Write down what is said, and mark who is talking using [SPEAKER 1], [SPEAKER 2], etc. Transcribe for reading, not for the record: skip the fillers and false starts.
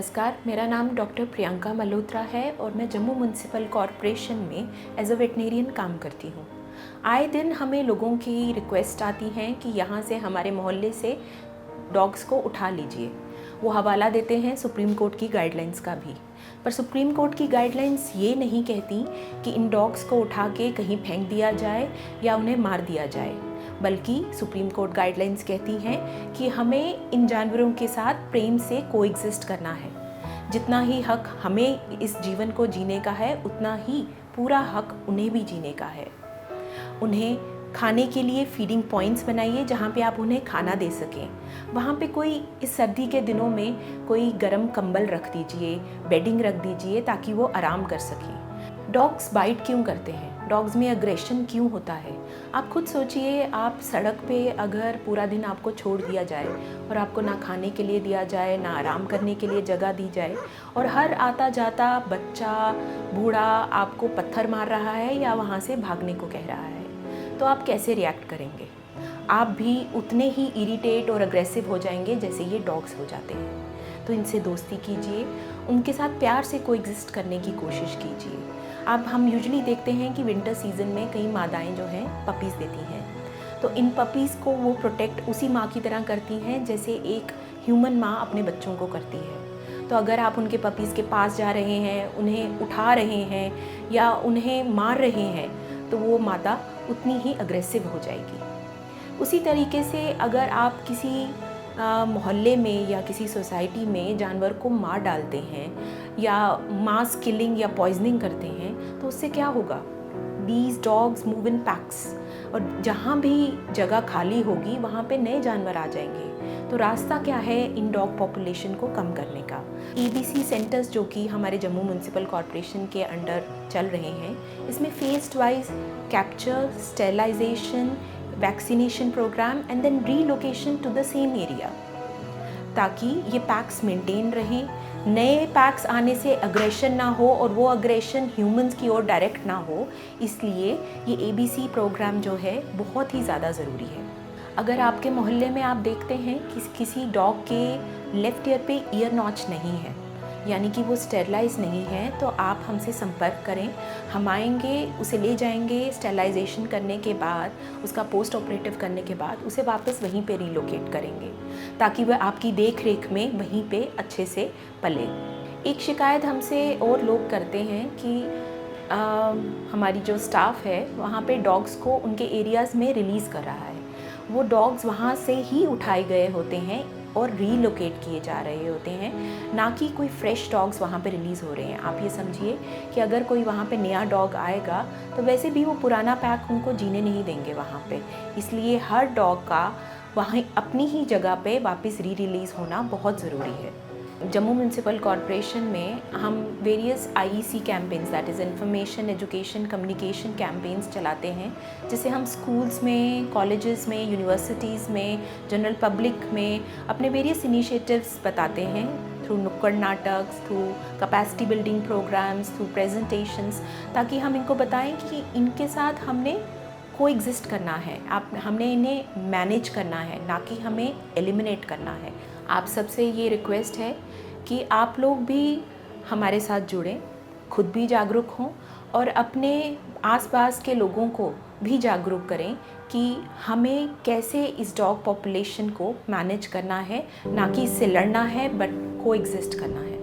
[SPEAKER 1] नमस्कार, मेरा नाम डॉक्टर प्रियंका मल्होत्रा है और मैं जम्मू म्यूनसिपल कॉरपोरेशन में एज अ वेटनेरियन काम करती हूँ। आए दिन हमें लोगों की रिक्वेस्ट आती हैं कि यहाँ से हमारे मोहल्ले से डॉग्स को उठा लीजिए। वो हवाला देते हैं सुप्रीम कोर्ट की गाइडलाइंस का भी, पर सुप्रीम कोर्ट की गाइडलाइंस ये नहीं कहती कि इन डॉग्स को उठा के कहीं फेंक दिया जाए या उन्हें मार दिया जाए, बल्कि सुप्रीम कोर्ट गाइडलाइंस कहती हैं कि हमें इन जानवरों के साथ प्रेम से कोएग्जिस्ट करना है। जितना ही हक हमें इस जीवन को जीने का है, उतना ही पूरा हक उन्हें भी जीने का है। उन्हें खाने के लिए फीडिंग पॉइंट्स बनाइए जहाँ पे आप उन्हें खाना दे सकें। वहाँ पे कोई इस सर्दी के दिनों में कोई गर्म कंबल रख दीजिए, बेडिंग रख दीजिए ताकि वो आराम कर सकें। डॉग्स बाइट क्यों करते हैं? डॉग्स में अग्रेशन क्यों होता है? आप खुद सोचिए, आप सड़क पे अगर पूरा दिन आपको छोड़ दिया जाए और आपको ना खाने के लिए दिया जाए, ना आराम करने के लिए जगह दी जाए, और हर आता जाता बच्चा बूढ़ा आपको पत्थर मार रहा है या वहाँ से भागने को कह रहा है, तो आप कैसे रिएक्ट करेंगे? आप भी उतने ही इरिटेट और अग्रेसिव हो जाएंगे जैसे ये डॉग्स हो जाते हैं। तो इनसे दोस्ती कीजिए, उनके साथ प्यार से कोएग्जिस्ट करने की कोशिश कीजिए। अब हम यूजुअली देखते हैं कि विंटर सीजन में कई मादाएं जो हैं पपीज़ देती हैं, तो इन पपीज़ को वो प्रोटेक्ट उसी माँ की तरह करती हैं जैसे एक ह्यूमन माँ अपने बच्चों को करती है। तो अगर आप उनके पपीज़ के पास जा रहे हैं, उन्हें उठा रहे हैं या उन्हें मार रहे हैं, तो वो माता उतनी ही अग्रेसिव हो जाएगी। उसी तरीके से अगर आप किसी मोहल्ले में या किसी सोसाइटी में जानवर को मार डालते हैं या मास किलिंग या पॉइजनिंग करते हैं, तो उससे क्या होगा? These dogs move in packs, और जहाँ भी जगह खाली होगी वहाँ पे नए जानवर आ जाएंगे। तो रास्ता क्या है इन डॉग पॉपुलेशन को कम करने का? EBC सेंटर्स जो कि हमारे जम्मू म्यूनसिपल कॉरपोरेशन के अंडर चल रहे हैं, इसमें phased wise capture, sterilisation, vaccination programme and then relocation to the same area, ताकि ये पैक्स मेंटेन रहें, नए पैक्स आने से अग्रेशन ना हो और वो अग्रेशन ह्यूमंस की ओर डायरेक्ट ना हो। इसलिए ये ABC प्रोग्राम जो है बहुत ही ज़्यादा ज़रूरी है। अगर आपके मोहल्ले में आप देखते हैं कि किसी डॉग के लेफ़्ट ईयर पे ईयर नॉच नहीं है, यानी कि वो स्टेरलाइज नहीं है, तो आप हमसे संपर्क करें। हम आएंगे, उसे ले जाएंगे, स्टेरलाइजेशन करने के बाद, उसका पोस्ट ऑपरेटिव करने के बाद उसे वापस वहीं पे रीलोकेट करेंगे ताकि वह आपकी देख रेख में वहीं पे अच्छे से पले। एक शिकायत हमसे और लोग करते हैं कि हमारी जो स्टाफ है वहाँ पे डॉग्स को उनके एरियाज़ में रिलीज़ कर रहा है। वो डॉग्स वहाँ से ही उठाए गए होते हैं और रीलोकेट किए जा रहे होते हैं, ना कि कोई फ्रेश डॉग्स वहाँ पे रिलीज़ हो रहे हैं। आप ये समझिए कि अगर कोई वहाँ पे नया डॉग आएगा तो वैसे भी वो पुराना पैक उनको जीने नहीं देंगे वहाँ पे। इसलिए हर डॉग का वहाँ अपनी ही जगह पे वापस रिलीज़ होना बहुत ज़रूरी है। जम्मू म्यूनसिपल कॉरपोरेशन में हम various IEC campaigns, that is information, education, communication campaigns चलाते हैं, जिसे हम स्कूल्स में, कॉलेजेस में, यूनिवर्सिटीज़ में, जनरल पब्लिक में अपने वेरियस इनिशिएटिव्स बताते हैं थ्रू नुक्कड़ नाटक, through capacity building programmes, through presentations, ताकि हम इनको बताएं कि इनके साथ हमने कोएग्जिस्ट करना है, हमने इन्हें मैनेज करना है, ना कि हमें एलिमिनेट करना है। आप सबसे ये रिक्वेस्ट है कि आप लोग भी हमारे साथ जुड़ें, खुद भी जागरूक हों और अपने आसपास के लोगों को भी जागरूक करें कि हमें कैसे इस डॉग पॉपुलेशन को मैनेज करना है, ना कि इससे लड़ना है बट कोएग्जिस्ट करना है।